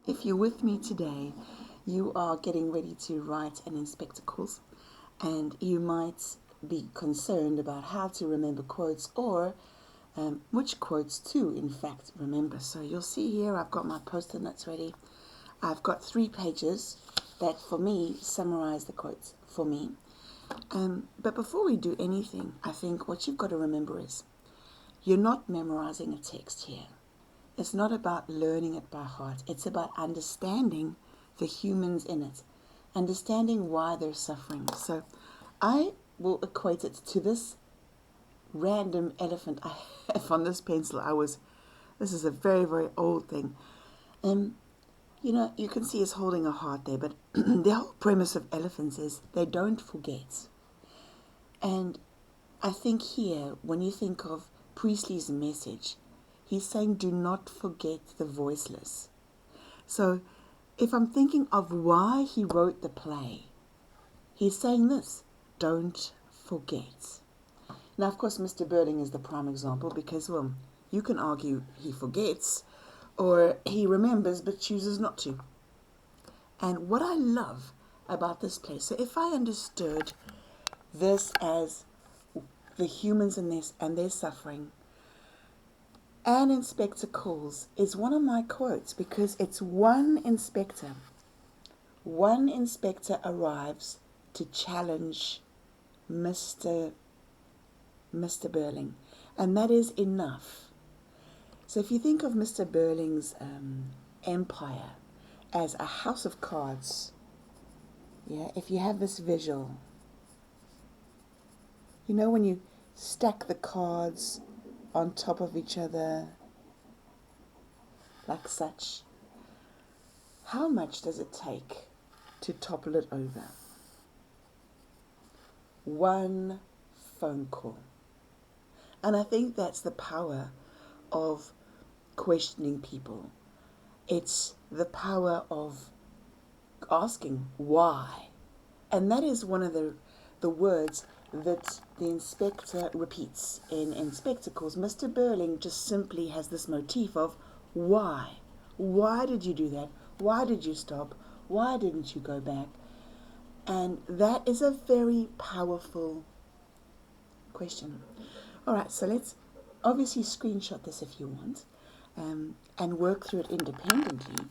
If you're with me today, you are getting ready to write an Inspector course, and you might be concerned about how to remember quotes or which quotes to, in fact, remember. So you'll see here I've got my post-it notes ready. I've got 3 pages that, for me, summarize the quotes for me. But before we do anything, I think what you've got to remember is you're not memorizing a text here. It's not about learning it by heart. It's about understanding the humans in it, understanding why they're suffering. So I will equate it to this random elephant I have on this pencil. This is a very, very old thing. You can see it's holding a heart there, but the whole premise of elephants is they don't forget. And I think here, when you think of Priestley's message, he's saying do not forget the voiceless. So if I'm thinking of why he wrote the play, he's saying this, don't forget. Now, of course, Mr. Burling is the prime example because, well, you can argue he forgets or he remembers but chooses not to. And what I love about this play, so if I understood this as the humans in this and their suffering, An Inspector Calls is one of my quotes because it's one inspector. One inspector arrives to challenge Mr. Burling, and that is enough. So if you think of Mr. Burling's empire as a house of cards, if you have this visual, when you stack the cards on top of each other like such, how much does it take to topple it over? One phone call. And I think that's the power of questioning people. It's the power of asking why. And that is one of the words that the inspector repeats in Inspector Calls. Mr. Burling just simply has this motif of why. Why did you do that? Why did you stop? Why didn't you go back? And that is a very powerful question. All right, so let's obviously screenshot this if you want, and work through it independently.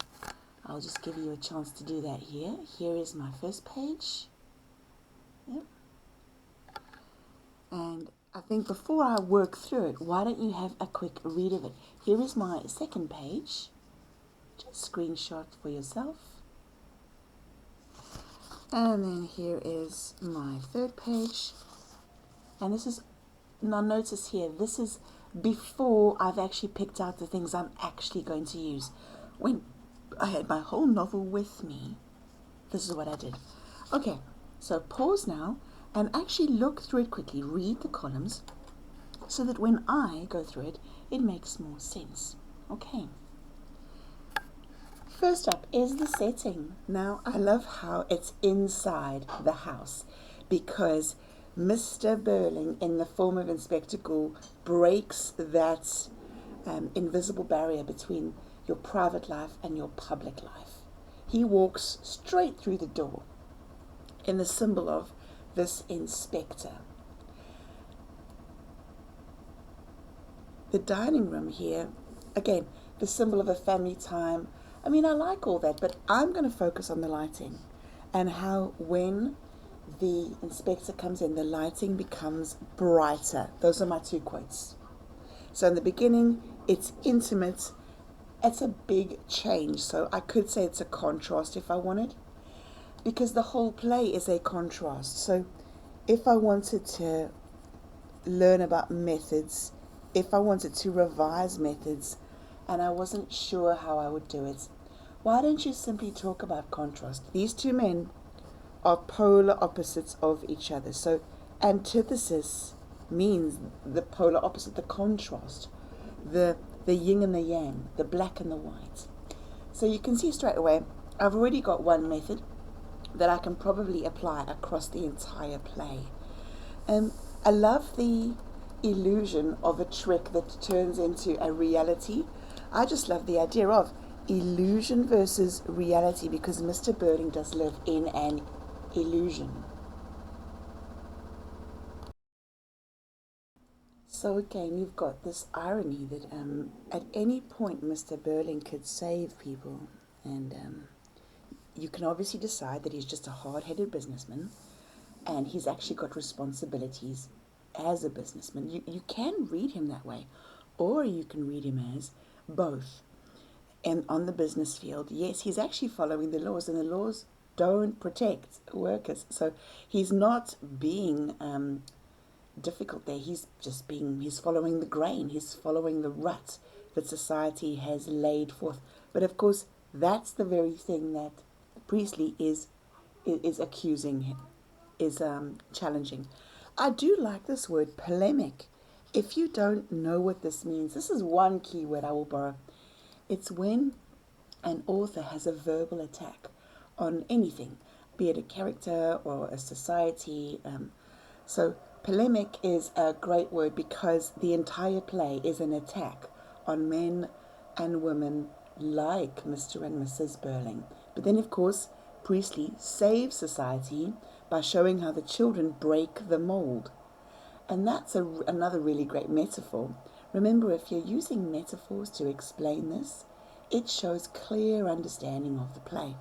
I'll just give you a chance to do that here. Here is my first page. Yep. And I think before I work through it, why don't you have a quick read of it? Here is my second page. Just screenshot for yourself. And then here is my third page. And this is, now notice here, this is before I've actually picked out the things I'm actually going to use. When I had my whole novel with me, this is what I did. Okay, so pause now and actually look through it quickly. Read the columns so that when I go through it, it makes more sense. Okay. First up is the setting. Now, I love how it's inside the house because Mr. Burling, in the form of Inspector Ghoul, breaks that invisible barrier between your private life and your public life. He walks straight through the door in the symbol of this inspector. The dining room here, again, the symbol of a family time. I mean, I like all that, but I'm going to focus on the lighting and how when the inspector comes in, the lighting becomes brighter. Those are my 2 quotes. So in the beginning, it's intimate. It's a big change. So I could say it's a contrast if I wanted, because the whole play is a contrast. So if I wanted to learn about methods, if I wanted to revise methods, and I wasn't sure how I would do it, why don't you simply talk about contrast? These 2 men are polar opposites of each other. So antithesis means the polar opposite, the contrast, the yin and the yang, the black and the white. So you can see straight away, I've already got one method that I can probably apply across the entire play. I love the illusion of a trick that turns into a reality. I just love the idea of illusion versus reality, because Mr. Burling does live in an illusion. So again, you've got this irony that at any point Mr. Burling could save people, and you can obviously decide that he's just a hard-headed businessman, and he's actually got responsibilities as a businessman. You can read him that way, or you can read him as both. And on the business field, yes, he's actually following the laws, and the laws don't protect workers. So he's not being difficult there. He's following the grain. He's following the rut that society has laid forth. But of course, that's the very thing that Priestley is accusing him, is challenging. I do like this word polemic. If you don't know what this means, this is one key word I will borrow. It's when an author has a verbal attack on anything, be it a character or a society. So polemic is a great word because the entire play is an attack on men and women like Mr. and Mrs. Burling. But then, of course, Priestley saves society by showing how the children break the mold. And that's another really great metaphor. Remember, if you're using metaphors to explain this, it shows clear understanding of the play.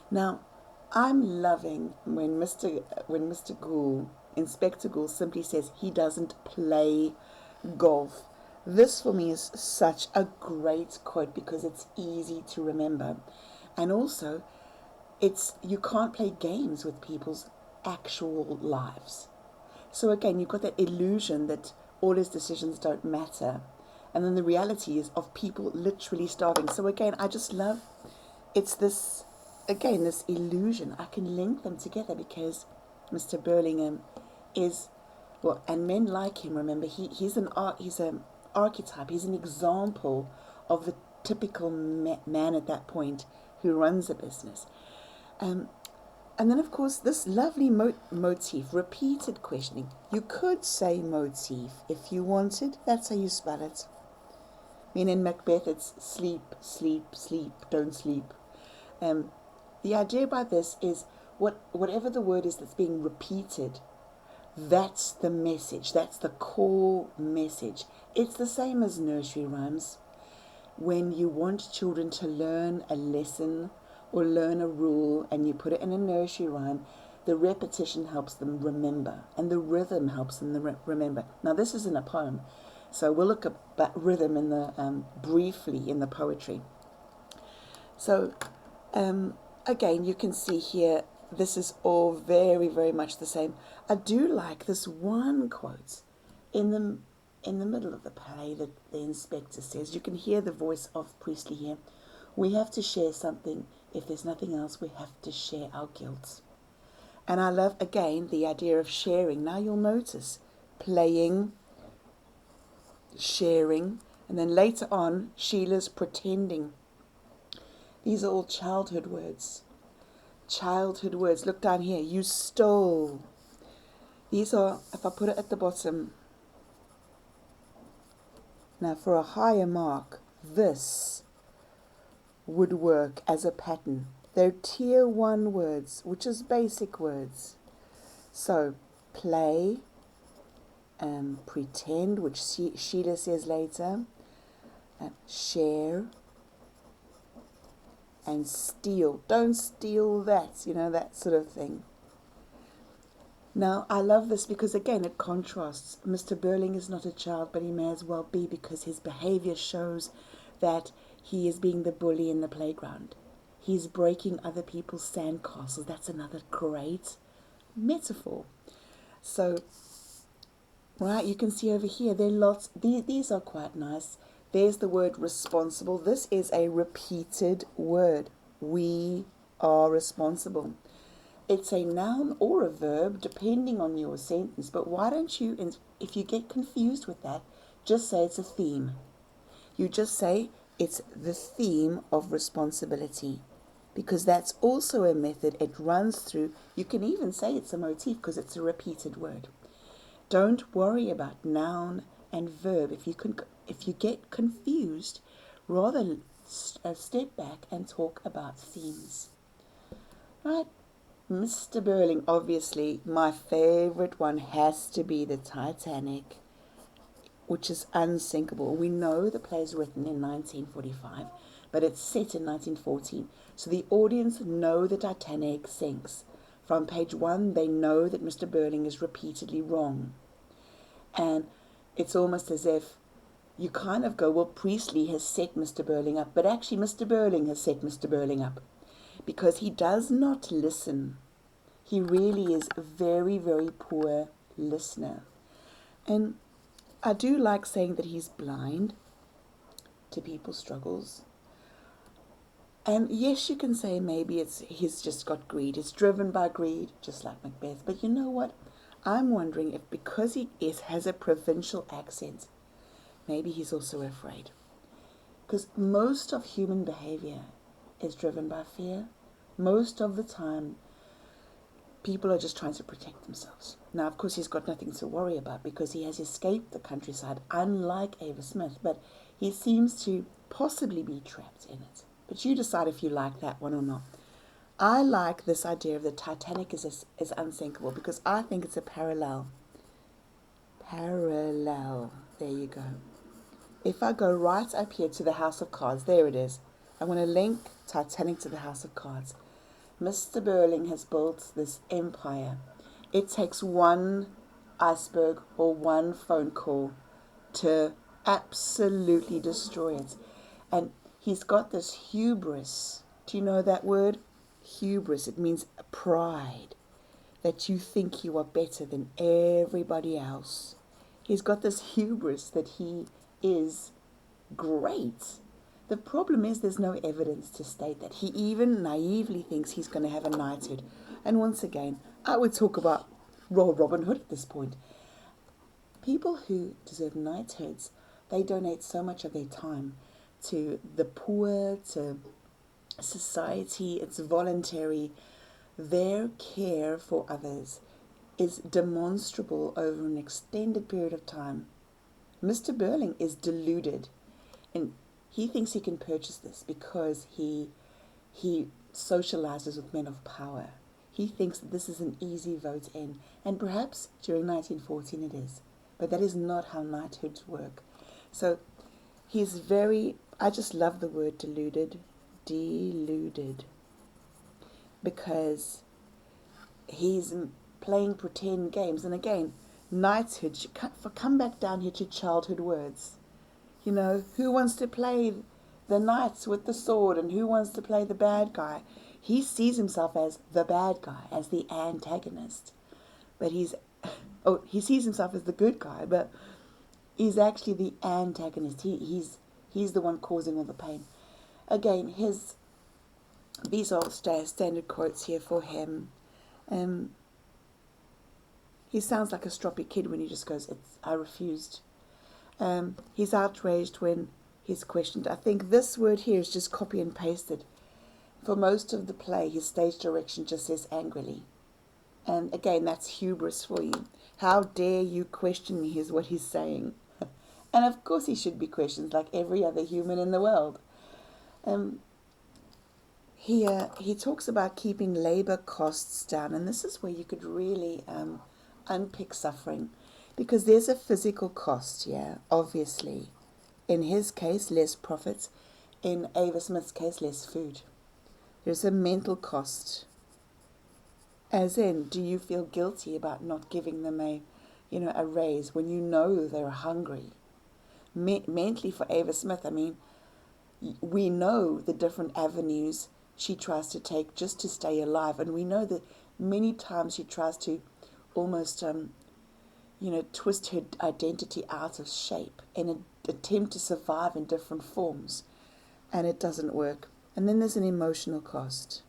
Now, I'm loving when Mr. Gould, Inspector Gould, simply says he doesn't play golf. This for me is such a great quote because it's easy to remember. And also, you can't play games with people's actual lives. So again, you've got that illusion that all his decisions don't matter. And then the reality is of people literally starving. So again, I just love, it's this illusion. I can link them together because Mr. Burlingham is, well, and men like him, remember, he's an archetype. He's an example of the typical man at that point who runs a business. And then, of course, this lovely motif, repeated questioning. You could say motif if you wanted. That's how you spell it. I mean, in Macbeth, it's sleep, sleep, sleep, don't sleep. The idea by this is whatever the word is that's being repeated, that's the message. That's the core message. It's the same as nursery rhymes. When you want children to learn a lesson or learn a rule and you put it in a nursery rhyme, the repetition helps them remember and the rhythm helps them remember. Now, this isn't a poem, so we'll look at rhythm in the briefly in the poetry. So again, you can see here, this is all very, very much the same. I do like this one quote in the middle of the play that the inspector says. You can hear the voice of Priestley here. We have to share something. If there's nothing else, we have to share our guilt. And I love, again, the idea of sharing. Now you'll notice playing, sharing, and then later on, Sheila's pretending. These are all childhood words. Childhood words. Look down here. You stole. These are, if I put it at the bottom, now for a higher mark, this would work as a pattern. They're tier 1 words, which is basic words. So, play, pretend, which Sheila says later, share, and steal. Don't steal that, that sort of thing. Now, I love this because, again, it contrasts. Mr. Burling is not a child, but he may as well be because his behavior shows that he is being the bully in the playground. He's breaking other people's sandcastles. That's another great metaphor. So, right, you can see over here, there are lots. These are quite nice. There's the word responsible. This is a repeated word. We are responsible. It's a noun or a verb, depending on your sentence. But why don't you, if you get confused with that, just say it's a theme. You just say it's the theme of responsibility, because that's also a method. It runs through. You can even say it's a motif because it's a repeated word. Don't worry about noun and verb. If you get confused, rather step back and talk about themes. Right? Mr. Burling, obviously, my favorite one has to be the Titanic, which is unsinkable. We know the play is written in 1945, but it's set in 1914. So the audience know the Titanic sinks. From page 1, they know that Mr. Burling is repeatedly wrong. And it's almost as if you kind of go, well, Priestley has set Mr. Burling up, but actually Mr. Burling has set Mr. Burling up, because he does not listen. He really is a very, very poor listener. And I do like saying that he's blind to people's struggles. And yes, you can say maybe he's just got greed. He's driven by greed, just like Macbeth. But you know what? I'm wondering if because has a provincial accent, maybe he's also afraid. Because most of human behavior is driven by fear. Most of the time, people are just trying to protect themselves. Now, of course, he's got nothing to worry about because he has escaped the countryside, unlike Ava Smith, but he seems to possibly be trapped in it. But you decide if you like that one or not. I like this idea of the Titanic is unsinkable because I think it's a parallel. Parallel. There you go. If I go right up here to the House of Cards, there it is. I'm going to link Titanic to the House of Cards. Mr. Burling has built this empire. It takes one iceberg or one phone call to absolutely destroy it. And he's got this hubris. Do you know that word? Hubris. It means pride. That you think you are better than everybody else. He's got this hubris that he is great. The problem is there's no evidence to state that. He even naively thinks he's going to have a knighthood. And once again, I would talk about Robin Hood at this point. People who deserve knighthoods, they donate so much of their time to the poor, to society. It's voluntary. Their care for others is demonstrable over an extended period of time. Mr. Burling is deluded, and he thinks he can purchase this because he socializes with men of power. He thinks that this is an easy vote in, and perhaps during 1914 it is, but that is not how knighthoods work. So I just love the word deluded, because he's playing pretend games. And again, knighthood, come back down here to childhood words. You know, who wants to play the knights with the sword and who wants to play the bad guy? He sees himself as the bad guy, as the antagonist. But he sees himself as the good guy, but he's actually the antagonist. He's the one causing all the pain. Again, these are standard quotes here for him. He sounds like a stroppy kid when he just goes, I refused. He's outraged when he's questioned. I think this word here is just copy and pasted. For most of the play, his stage direction just says angrily. And again, that's hubris for you. How dare you question me is what he's saying. And of course he should be questioned like every other human in the world. He talks about keeping labor costs down. And this is where you could really unpick suffering. Because there's a physical cost, obviously. In his case, less profits. In Ava Smith's case, less food. There's a mental cost. As in, do you feel guilty about not giving them a raise when you know they're hungry? Mentally for Ava Smith, we know the different avenues she tries to take just to stay alive. And we know that many times she tries to almost twist her identity out of shape in an attempt to survive in different forms. And it doesn't work. And then there's an emotional cost.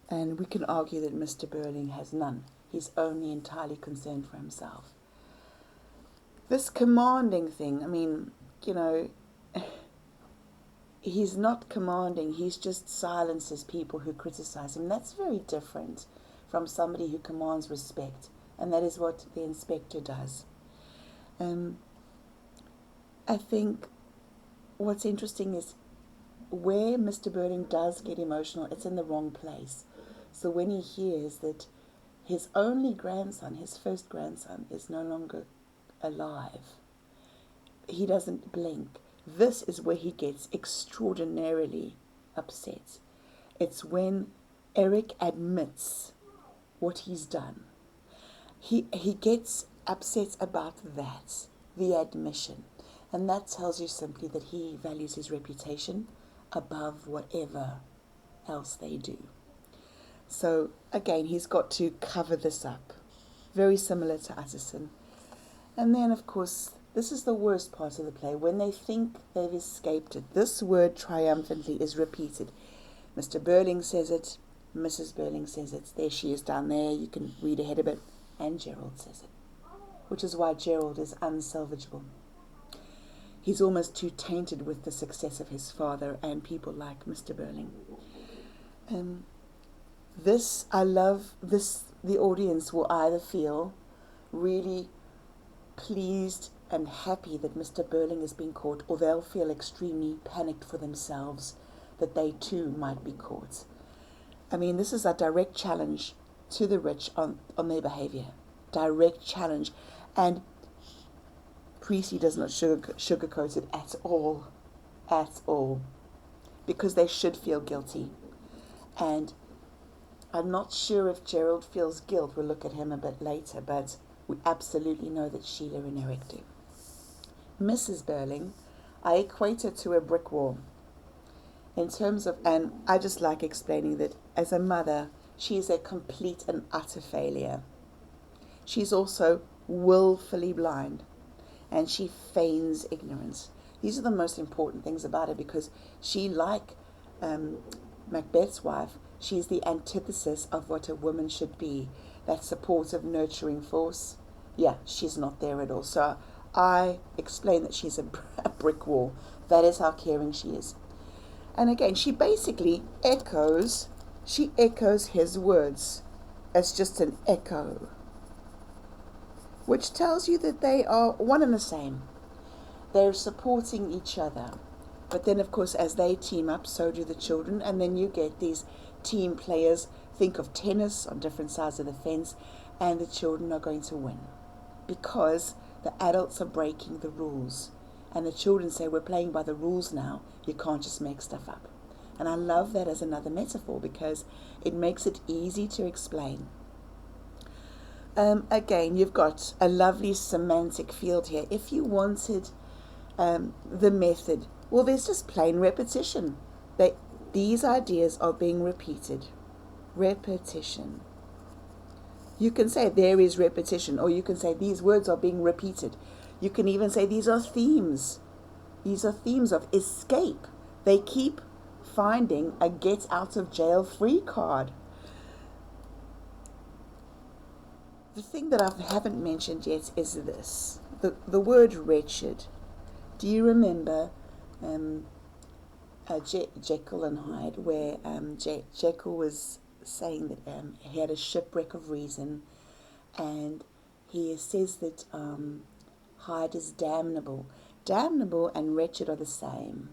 And we can argue that Mr. Burling has none. He's only entirely concerned for himself. This commanding thing, he's not commanding. He's just silences people who criticize him. That's very different from somebody who commands respect. And that is what the inspector does. I think what's interesting is where Mr. Burling does get emotional, it's in the wrong place. So when he hears that his only grandson, his first grandson, is no longer alive, he doesn't blink. This is where he gets extraordinarily upset. It's when Eric admits what he's done. He gets upset about that, the admission. And that tells you simply that he values his reputation above whatever else they do. So again, he's got to cover this up. Very similar to Utterson. And then, of course, this is the worst part of the play. When they think they've escaped it, this word triumphantly is repeated. Mr. Burling says it, Mrs. Burling says it. There she is down there. You can read ahead a bit. And Gerald says it, which is why Gerald is unsalvageable. He's almost too tainted with the success of his father and people like Mr. Burling. I love this, the audience will either feel really pleased and happy that Mr. Burling has been caught, or they'll feel extremely panicked for themselves that they too might be caught. I mean, this is a direct challenge to the rich on their behavior. Direct challenge. And Priestley does not sugarcoat it at all. At all. Because they should feel guilty. And I'm not sure if Gerald feels guilt. We'll look at him a bit later, but we absolutely know that Sheila and Eric do. Mrs. Burling, I equate her to a brick wall. In terms of, and I just like explaining that as a mother, she's a complete and utter failure. She's also willfully blind, and she feigns ignorance. These are the most important things about her, because she, like Macbeth's wife, she's the antithesis of what a woman should be. That supportive, nurturing force. Yeah, she's not there at all. So I explain that she's a brick wall. That is how caring she is. And again, she basically echoes his words as just an echo, which tells you that they are one and the same. They're supporting each other. But then, of course, as they team up, so do the children, and then you get these team players. Think of tennis on different sides of the fence, and the children are going to win because the adults are breaking the rules. And the children say, we're playing by the rules now. You can't just make stuff up. And I love that as another metaphor because it makes it easy to explain. Again, you've got a lovely semantic field here. If you wanted the method, well, there's just plain repetition. These ideas are being repeated. Repetition. You can say there is repetition, or you can say these words are being repeated. You can even say these are themes. These are themes of escape. They keep finding a get out of jail free card. The thing that I haven't mentioned yet is this. The word wretched. Do you remember Jekyll and Hyde, where Jekyll was saying that he had a shipwreck of reason, and he says that Hyde is damnable. Damnable and wretched are the same.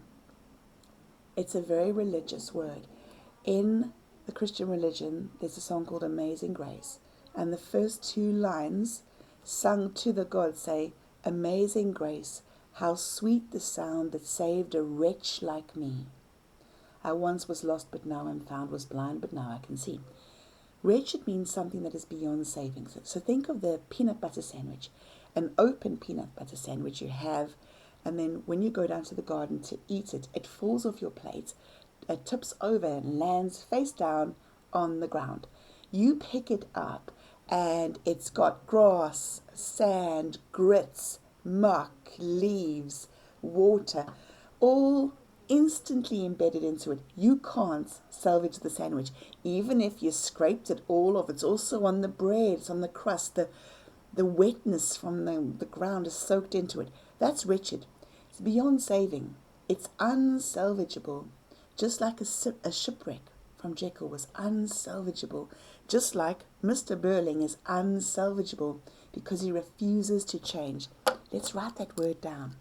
It's a very religious word. In the Christian religion, there's a song called Amazing Grace, and the first two lines sung to the gods say, Amazing grace, how sweet the sound that saved a wretch like me. I once was lost, but now I'm found, was blind, but now I can see. Wretched means something that is beyond saving. So think of the peanut butter sandwich. An open peanut butter sandwich you have, and then when you go down to the garden to eat it, it falls off your plate, it tips over and lands face down on the ground. You pick it up, and it's got grass, sand, grits, muck, leaves, water, all instantly embedded into it. You can't salvage the sandwich. Even if you scraped it all off, it's also on the bread, it's on the crust, the wetness from the ground is soaked into it. That's wretched. It's beyond saving. It's unsalvageable. Just like a shipwreck from Jekyll was unsalvageable. Just like Mr. Burling is unsalvageable because he refuses to change. Let's write that word down.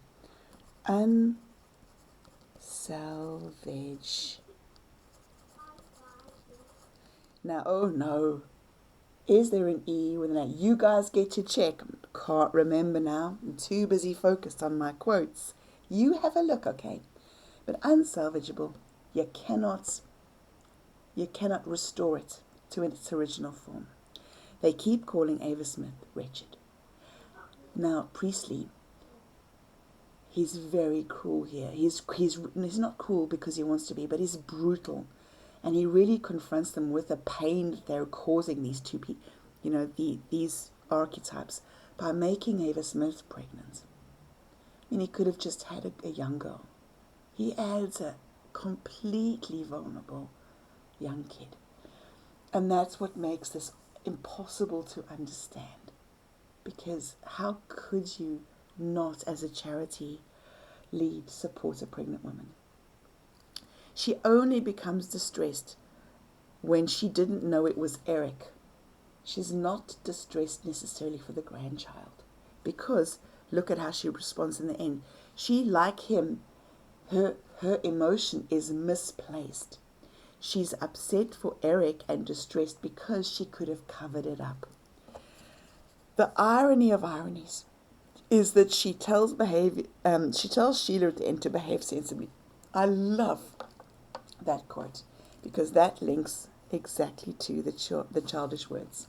Salvage. Now, oh no. Is there an E with an A? You guys get to check. Can't remember now. I'm too busy focused on my quotes. You have a look, okay? But unsalvageable, you cannot restore it to its original form. They keep calling Ava Smith wretched. Now, Priestley, he's very cruel here. He's not cruel because he wants to be, but he's brutal. And he really confronts them with the pain that they're causing these two people, these archetypes, by making Ava Smith pregnant. I mean, he could have just had a young girl. He adds a completely vulnerable young kid. And that's what makes this impossible to understand. Because how could you not, as a charity lead, support a pregnant woman? She only becomes distressed when she didn't know it was Eric. She's not distressed necessarily for the grandchild, because look at how she responds in the end. She, like him, her emotion is misplaced. She's upset for Eric and distressed because she could have covered it up. The irony of ironies is that she tells Sheila at the end to behave sensibly. I love that quote because that links exactly to the childish words.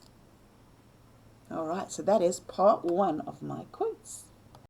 All right, so that is part 1 of my quotes.